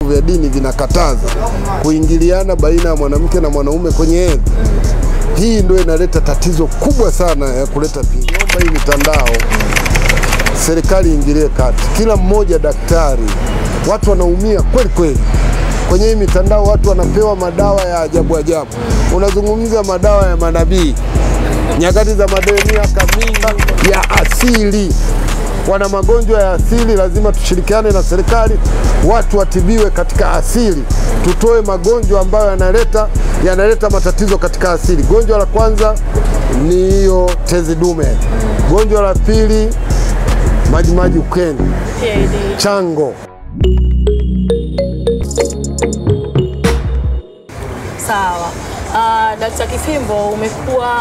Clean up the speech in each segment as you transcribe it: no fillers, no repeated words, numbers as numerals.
vya dini vinakataza kuingiliana baina ya mwanamke na mwanaume kwenye hedhi. Hii ndio inaleta tatizo kubwa sana ya kuleta pingu. Naomba hii mitandao serikali ingilie kati. Kila mmoja daktari, watu wanaumia kweli kweli. Kwenye hii mitandao watu wanapewa madawa ya ajabu ajabu. Unazungumza madawa ya manabii. Nyakati za miaka mingi ya asili. Wana magonjwa ya asili, lazima tushirikiane na serikali, watu watibiwe katika asili. Tutoe magonjwa ambayo yanaleta matatizo katika asili. Gonjwa la kwanza ni hiyo tezi dume. Gonjwa la pili majimaji ukeni, chango. Sawa. Dr. Kifimbo, umekuwa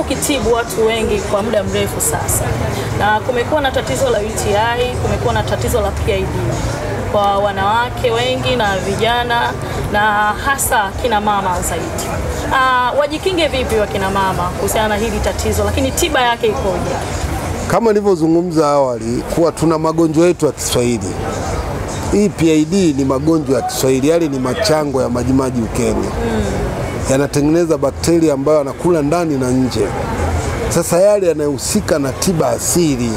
ukitibu watu wengi kwa muda mrefu sasa, na kumekuwa na tatizo la UTI, kumekuwa na tatizo la PID kwa wanawake wengi na vijana, na hasa kina mama zaidi. Wajikinge vipi wa kina mama kuhusiana na hili tatizo, lakini tiba yake ikoje? Kama nilivyozungumza awali kuwa tuna magonjwa yetu ya Kiswahili. Hii PID ni magonjwa ya Kiswahili, yale ni machango ya majimaji ukeni. Yanatengeneza bakteria ambayo yanakula ndani na nje. Sasa yale yanahusika na tiba asili.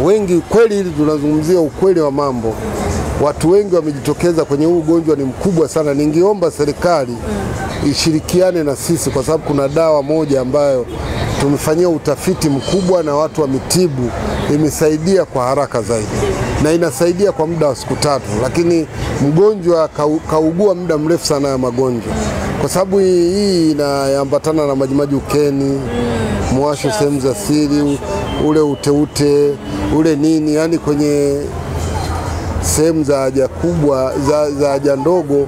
Wengi kweli, hili tunazungumzia ukweli wa mambo. Watu wengi wamejitokeza kwenye huu ugonjwa, ni mkubwa sana. Ningeomba serikali ishirikiane na sisi, kwa sababu kuna dawa moja ambayo tumefanyia utafiti mkubwa na watu wametibu, imesaidia kwa haraka zaidi na inasaidia kwa muda wa siku 3, lakini mgonjwa kaugua muda mrefu sana ya magonjwa, kwa sababu hii inaambatana na majimaji ukeni, mwasho sehemu za siri, ule uteute, ule nini, yani kwenye sehemu za haja kubwa, za haja ndogo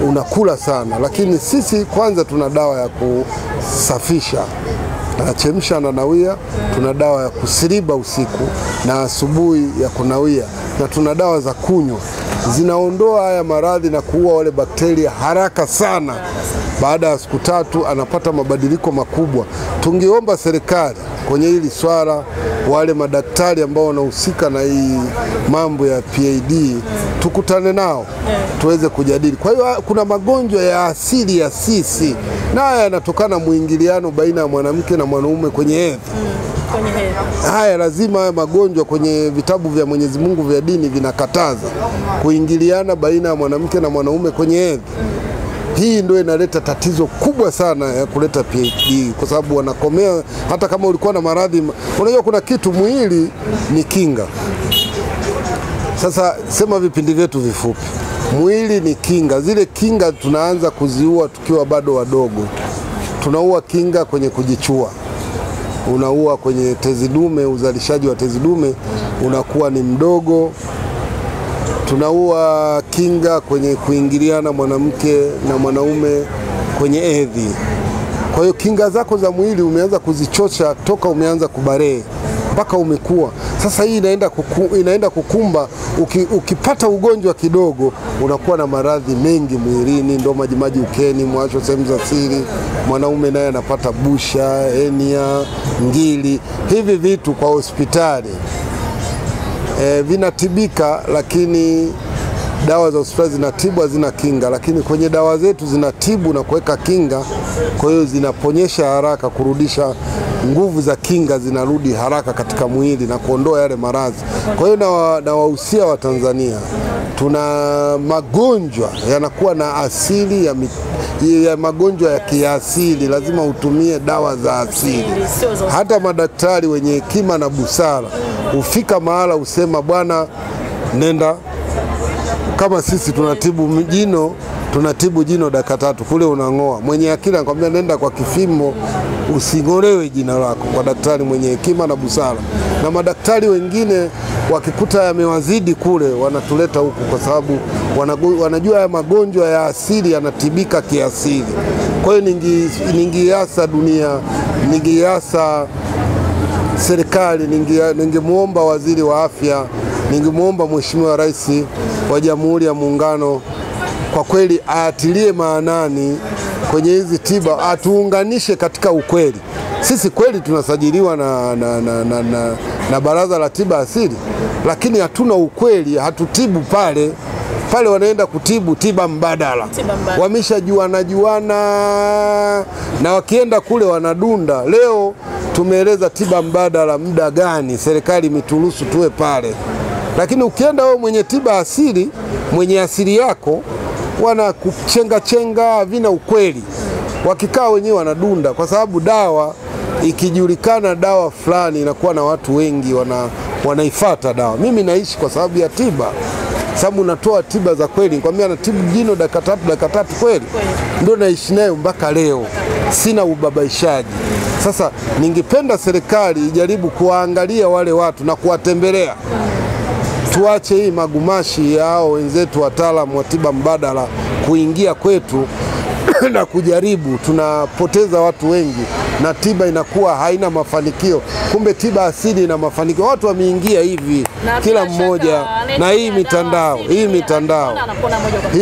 unakula sana. Lakini sisi kwanza tuna dawa ya kusafisha, tunachemsha na nawia, tuna dawa ya kusiriba usiku na asubuhi ya kunawia, na tuna dawa za kunywa. Zinaondoa haya maradhi na kuua wale bakteria haraka sana. Baada ya siku 3 anapata mabadiliko makubwa. Tungeomba serikali kwenye hili swala, wale madaktari ambao wanahusika na hii mambo ya PID, tukutane nao tuweze kujadili. Kwa hiyo kuna magonjwa ya asili ya sisi, na haya yanatokana muingiliano baina ya mwanamke na mwanaume kwenye hedhi. Haya lazima haya magonjwa, kwenye vitabu vya Mwenyezi Mungu vya dini vinakataza kuingiliana baina ya mwanamke na mwanaume kwenye hedhi. Hii ndio inaleta tatizo kubwa sana ya kuleta PID, kwa sababu wanakomea. Hata kama ulikuwa na maradhi, unajua kuna kitu, mwili ni kinga. Sasa sema vipindi vyetu vifupi, mwili ni kinga. Zile kinga tunaanza kuziua tukiwa bado wadogo. Tunaua kinga kwenye kujichua, unaua kwenye tezi dume, uzalishaji wa tezi dume unakuwa ni mdogo. Tunaua kinga kwenye kuingiliana mwanamke na mwanaume kwenye hedhi. Kwa hiyo kinga zako za mwili umeanza kuzichosha toka umeanza kubalee mpaka umekuwa. Sasa hii inaenda kukumba, ukipata ugonjwa kidogo unakuwa na maradhi mengi mwilini, ndo majimaji ukeni, mwasho sehemu za siri. Mwanaume naye anapata busha, henia, ngili. Hivi vitu kwa hospitali vinatibika, lakini dawa za hospitali zinatibu, hazina kinga. Lakini kwenye dawa zetu zinatibu na kuweka kinga, kwa hiyo zinaponyesha haraka, kurudisha nguvu za kinga, zinarudi haraka katika mwili na kuondoa yale maradhi. Kwa hiyo na wahusia wa Tanzania, tuna magonjwa yanakuwa na asili ya magonjwa ya kiasili, lazima utumie dawa za asili. Hata madaktari wenye hekima na busara ufika mahala usema, bwana nenda, kama sisi tunatibu jino dakika 3 kule unangoa. Mwenye akili anakuambia nenda kwa Kifimbo usingolewe jina lako, kwa daktari mwenye hekima na busara. Na madaktari wengine wakikuta yamewazidi kule wanatuleta huku, kwa sababu wanajua ya magonjwa ya asili yanatibika kiasili. Kwa hiyo ningiasa dunia, ningiasa serikali, ningemuomba waziri wa afya, ningemuomba Mheshimiwa Rais wa Jamhuri ya Muungano, kwa kweli aatilie maanani kwenye hizi tiba, atuunganishe katika ukweli. Sisi kweli tunasajiliwa na Baraza la Tiba Asili, lakini hatuna ukweli, hatutibu pale wanaenda kutibu tiba mbadala. Wameshajuana na wakienda kule wanadunda. Leo tumeeleza tiba mbadala muda gani serikali imeturuhusu tuwe pale, lakini ukienda wewe mwenye tiba asili, mwenye asili yako, wanakuchenga havina ukweli. Wakikaa wenyewe wanadunda, kwa sababu dawa ikijulikana dawa fulani inakuwa na watu wengi wanaifuata dawa. Mimi naishi kwa sababu ya tiba, sababu natoa tiba za kweli. Nikwambia natibu jino dakika tatu kweli, ndio naishi nayo mpaka leo, sina ubabaishaji. Sasa ningependa serikali ijaribu kuwaangalia wale watu na kuwatembelea. Tuache hii magumashi yao wenzetu wataalamu wa tiba mbadala kuingia kwetu na kujaribu. Tunapoteza watu wengi na tiba inakuwa haina mafanikio. Kumbe tiba asili ina mafanikio. Watu wameingia hivi kila mmoja na hii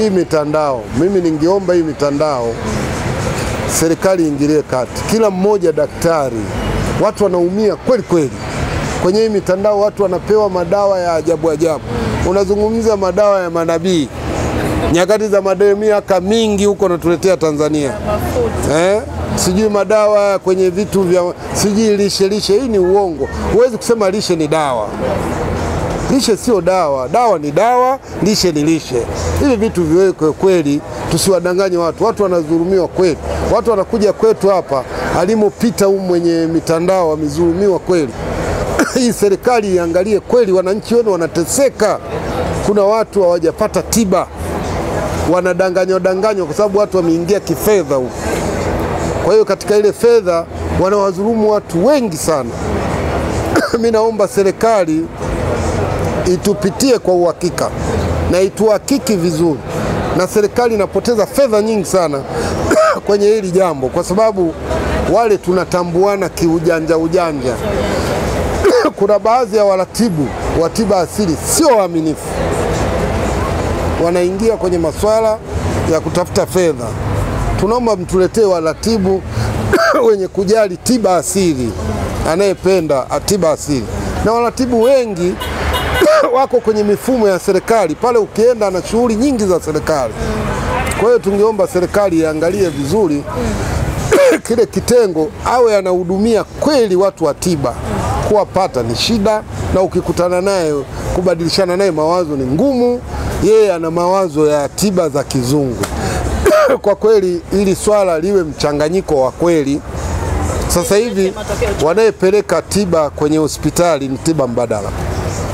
mitandao. Mimi ningeomba hii mitandao serikali ingilie kati. Kila mmoja daktari, watu wanaumia kweli kweli. Kwenye hii mitandao watu wanapewa madawa ya ajabu. Unazungumza madawa ya manabii. Nyakati za madai miaka mingi huko natuletea Tanzania. Sijui madawa kwenye vitu vya sijui lishe. Hii ni uongo. Huwezi kusema lishe ni dawa. Lishe sio dawa. Dawa ni dawa, lishe ni lishe. Hivi vitu viwekwe kweli, tusiwadanganye watu. Watu wanadhulumiwa kweli. Watu wanakuja kwetu hapa, alimopita mwenye mitandao wamezulumiwa kweli. Hii serikali iangalie kweli, wananchi wenu wanateseka. Kuna watu hawajapata tiba, wanadanganywa kwa sababu watu wameingia kifedha huko. Kwa hiyo katika ile fedha wanawadhulumu watu wengi sana. Mimi naomba serikali itupitie kwa uhakika na ituhakiki vizuri, na serikali inapoteza fedha nyingi sana kwenye hili jambo, kwa sababu wale tunatambuana kiujanja. Kuna baadhi ya waratibu wa tiba asili sio waaminifu, wanaingia kwenye masuala ya kutafuta fedha. Tunaomba mtuletee waratibu wenye kujali tiba asili, anayependa tiba asili. Na waratibu wengi wako kwenye mifumo ya serikali, pale ukienda na shughuli nyingi za serikali. Kwa hiyo tungeomba serikali iangalie vizuri kile kitengo, awe anahudumia kweli watu wa tiba. Kuwapata ni shida, na ukikutana naye kubadilishana naye mawazo ni ngumu. Yeye ana mawazo ya tiba za kizungu. Kwa kweli ili swala liwe mchanganyiko wa kweli. Sasa hivi wanayepeleka tiba kwenye hospitali ni tiba mbadala.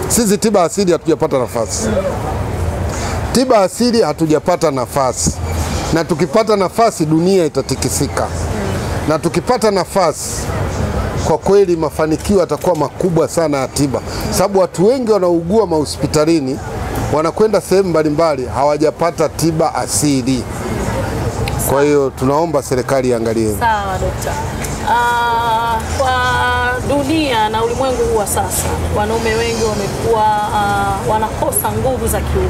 Sisi tiba asili hatujapata nafasi. Tiba asili hatujapata nafasi. Na tukipata nafasi dunia itatikisika. Na tukipata nafasi, kwa kweli mafanikio yatakuwa makubwa sana ya tiba. Sababu watu wengi wanaugua mahospitalini, wanakwenda sehemu mbalimbali, hawajapata tiba asili. Kwa hiyo tunaomba serikali iangalie. Sawa Dokta. Kwa dunia na ulimwengu huu wa sasa, wanaume wengi wamekuwa wanakosa nguvu za kiume.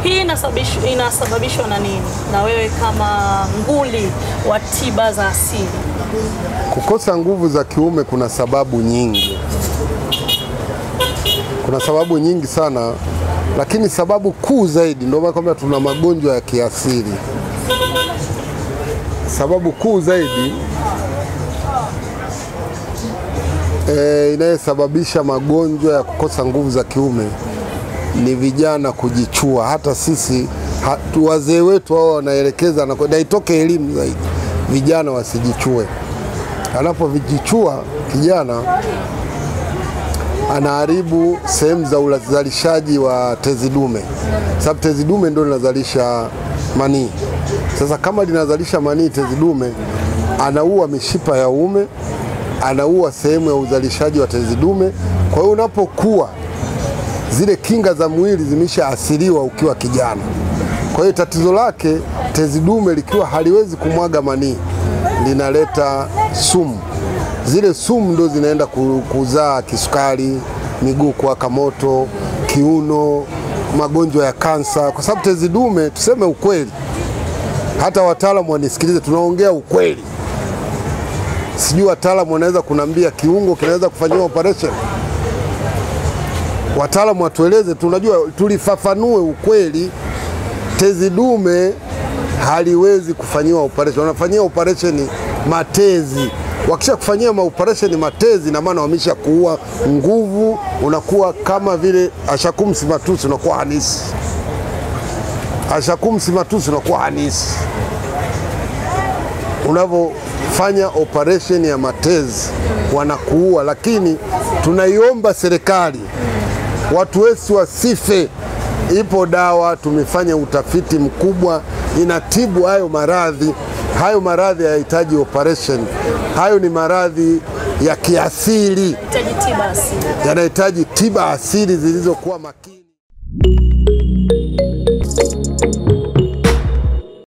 Hii inasababishwa na nini? Na wewe kama nguli wa tiba za asili. Kukosa nguvu za kiume kuna sababu nyingi. Kuna sababu nyingi sana, lakini sababu kuu zaidi ndio kwamba tuna magonjwa ya kiasili. Sababu kuu zaidi inayosababisha magonjwa ya kukosa nguvu za kiume ni vijana kujichua. Hata sisi wazee wetu wao wanaelekeza na itoke elimu zaidi, vijana wasijichue. Anapovijichua kijana anaharibu sehemu za uzalishaji wa tezi dume, sababu tezi dume ndio linazalisha manii. Sasa kama linazalisha manii tezi dume, anaua mishipa ya uume, anaua sehemu ya uzalishaji wa tezi dume. Kwa hiyo unapokuwa, zile kinga za mwili zimeshaasiliwa ukiwa kijana. Kwa hiyo tatizo lake, tezi dume likiwa haliwezi kumwaga manii, linaleta sumu. Zile sumu ndo zinaenda kuzaa kisukari, miguu kuwaka moto, kiuno, magonjwa ya kansa. Kwa sababu tezi dume, tuseme ukweli, hata wataalamu wanisikilize, tunaongea ukweli. Sijui wataalamu wanaweza kunambia kiungo kinaweza kufanyiwa operation. wataalamu watueleze, tunajua tulifafanue ukweli. Tezi dume haliwezi kufanyiwa operation, wanafanyia operation matezi. Wakisha kufanyia operation matezi, na maana wamesha kuua nguvu, unakuwa kama vile Ashakum Simatus, unakuwa hanisi. Ashakum Simatus unakuwa hanisi. Unavofanya operation ya matezi wanakuua, lakini tunaiomba serikali watu wetu wasife. Ipo dawa, tumefanya utafiti mkubwa, inatibu hayo maradhi. Hayo maradhi hayahitaji operation. Hayo ni maradhi ya kiasili, yanahitaji tiba asili zilizokuwa makini.